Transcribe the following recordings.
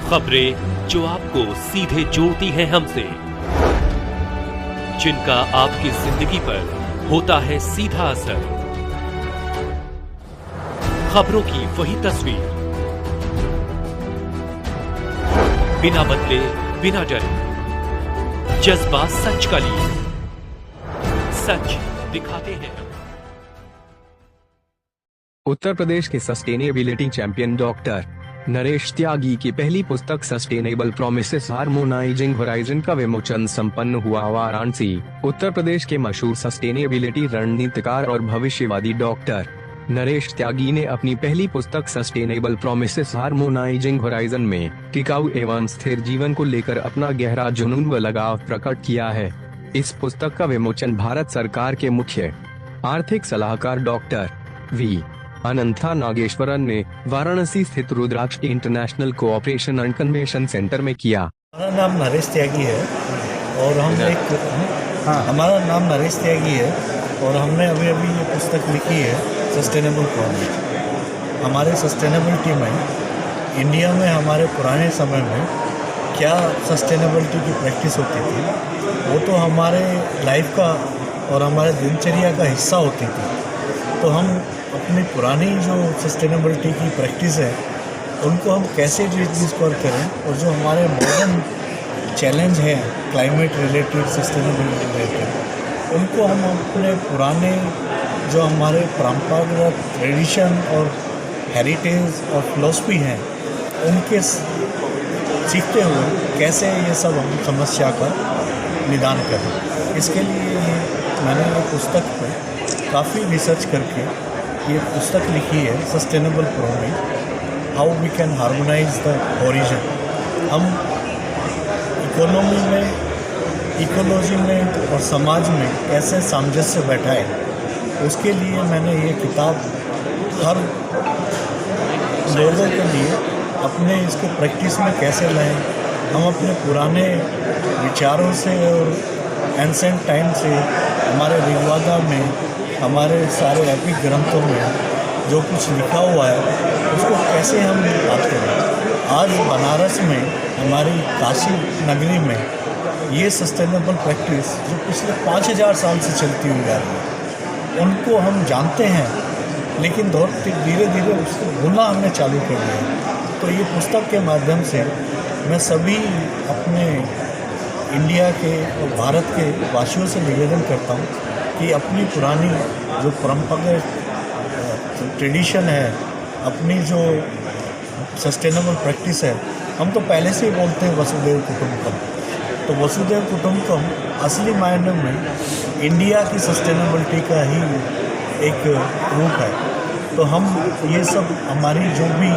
खबरें जो आपको सीधे जोड़ती हैं हमसे, जिनका आपकी जिंदगी पर होता है सीधा असर। खबरों की वही तस्वीर, बिना बदले बिना डरे, जज्बा सच का लिए, सच दिखाते हैं। उत्तर प्रदेश के सस्टेनेबिलिटी चैंपियन डॉक्टर नरेश त्यागी की पहली पुस्तक सस्टेनेबल प्रोमिसेस हार्मोनाइजिंग होराइजन का विमोचन संपन्न हुआ। वाराणसी। उत्तर प्रदेश के मशहूर सस्टेनेबिलिटी रणनीतिकार और भविष्यवादी डॉक्टर नरेश त्यागी ने अपनी पहली पुस्तक सस्टेनेबल प्रोमिसेस हार्मोनाइजिंग होराइजन में टिकाऊ एवं स्थिर जीवन को लेकर अपना गहरा जुनून व लगाव प्रकट किया है। इस पुस्तक का विमोचन भारत सरकार के मुख्य आर्थिक सलाहकार डॉक्टर वी अनंथा नागेश्वरन ने वाराणसी स्थित Rudraksh international cooperation and convention centre में किया। हमारा नाम नरेश त्यागी है और हमारा नाम नरेश त्यागी है और हमने अभी ये पुस्तक लिखी है सस्टेनेबल प्रोमिस। हमारे सस्टेनेबिलिटी में इंडिया में हमारे पुराने समय में क्या सस्टेनेबिलिटी की प्रैक्टिस होती थी, वो तो हमारे लाइफ का और हमारे दिनचर्या का हिस्सा होती थी। तो हम अपनी पुरानी जो सस्टेनेबिलिटी की प्रैक्टिस है उनको हम कैसे डिस्कवर करें, और जो हमारे मॉडर्न चैलेंज हैं क्लाइमेट रिलेटेड, सस्टेनेबिलिटी रिलेटेड, उनको हम अपने पुराने जो हमारे परंपरागत ट्रेडिशन और हेरिटेज और फिलॉसफी हैं उनके सीखते हुए कैसे ये सब हम समस्या का निदान करें। इसके लिए मैंने ये पुस्तक पर काफ़ी रिसर्च करके ये पुस्तक लिखी है sustainable promise, how we can harmonise the origin. हम इकोनॉमी में, इकोलॉजी में और समाज में कैसे सामंजस्य बैठाएं, उसके लिए मैंने ये किताब हर लोगों के लिए अपने इसको प्रैक्टिस में कैसे लाएं, हम अपने पुराने विचारों से और एंसेंट टाइम से हमारे ऋग्वेदा में, हमारे सारे एपिक ग्रंथों में जो कुछ लिखा हुआ है उसको कैसे हम बात करें। आज बनारस में, हमारी काशी नगरी में ये सस्टेनेबल प्रैक्टिस जो पिछले 5000 साल से चलती हुई आ रही है उनको हम जानते हैं, लेकिन धीरे धीरे उसको भूलना हमने चालू कर दिया। तो ये पुस्तक के माध्यम से मैं सभी अपने इंडिया के और भारत के वासियों से निवेदन करता हूँ कि अपनी पुरानी जो परंपरागत ट्रेडिशन है, अपनी जो सस्टेनेबल प्रैक्टिस है, हम तो पहले से ही बोलते हैं वसुधैव कुटुंबकम। तो वसुधैव कुटुंबकम असली मायने में इंडिया की सस्टेनेबिलिटी का ही एक रूप है। तो हम ये सब हमारी जो भी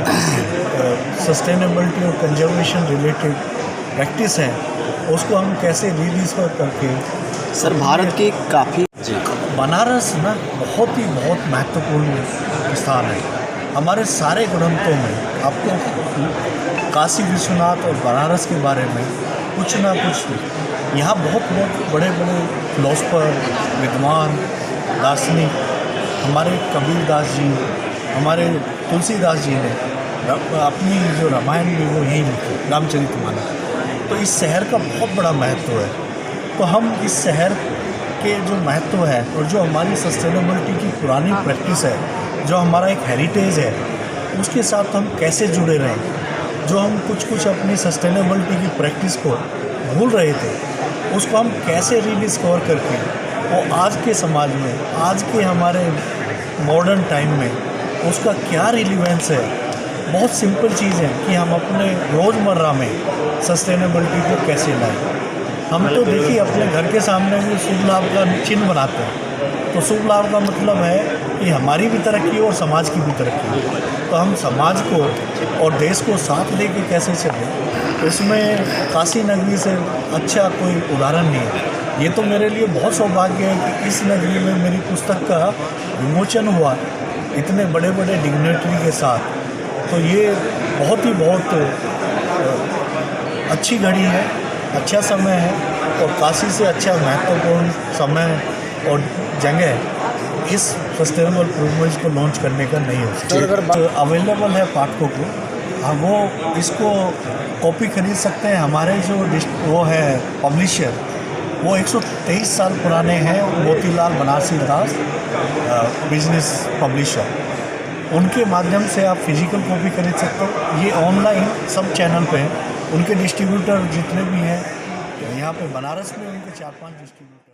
सस्टेनेबिलिटी और कंजर्वेशन रिलेटेड प्रैक्टिस है उसको हम कैसे रीडिस्कवर करके। सर, भारत की काफ़ी बनारस ना बहुत महत्वपूर्ण स्थान है। हमारे सारे ग्रंथों में आपको काशी विश्वनाथ और बनारस के बारे में कुछ ना कुछ, यहाँ बहुत बड़े फिलोसफर, विद्वान, दार्शनिक, हमारे कबीरदास जी, हमारे तुलसीदास जी ने अपनी जो रामायण में वो यही लिखी, रामचरितमानस। तो इस शहर का बहुत बड़ा महत्व है। तो हम इस शहर के जो महत्व है और जो हमारी सस्टेनेबिलिटी की पुरानी प्रैक्टिस है, जो हमारा एक हेरिटेज है, उसके साथ हम कैसे जुड़े रहें। जो हम कुछ अपनी सस्टेनेबिलिटी की प्रैक्टिस को भूल रहे थे उसको हम कैसे रीडिस्कवर करके वो आज के समाज में, आज के हमारे मॉडर्न टाइम में उसका क्या रिलीवेंस है। बहुत सिंपल चीज़ है कि हम अपने रोज़मर्रा में सस्टेनेबिलिटी को कैसे लाएं। हम तो देखिए अपने घर के सामने भी शुभ लाभ का चिन्ह बनाते हैं। तो शुभ लाभ का मतलब है कि हमारी भी तरक्की हो और समाज की भी तरक्की हो। तो हम समाज को और देश को साथ लेके कैसे चलें, इसमें काशी नगरी से अच्छा कोई उदाहरण नहीं है। ये तो मेरे लिए बहुत सौभाग्य है कि इस नगरी में मेरी पुस्तक का विमोचन हुआ इतने बड़े डिग्नेटरी के साथ। तो ये बहुत अच्छी घड़ी है, अच्छा समय है, और काशी से अच्छा महत्वपूर्ण समय और जगह इस सस्टेनेबल प्रोमिस को लॉन्च करने का नहीं हो सकता। तो अवेलेबल है पाठकों को वो इसको कॉपी खरीद सकते हैं। हमारे जो वो है पब्लिशर, वो 123 साल पुराने हैं, मोतीलाल बनारसी दास बिजनेस पब्लिशर। उनके माध्यम से आप फिजिकल कॉपी खरीद सकते हो। ये ऑनलाइन सब चैनल पे हैं। उनके डिस्ट्रीब्यूटर जितने भी हैं यहाँ पे बनारस में, उनके 4-5 डिस्ट्रीब्यूटर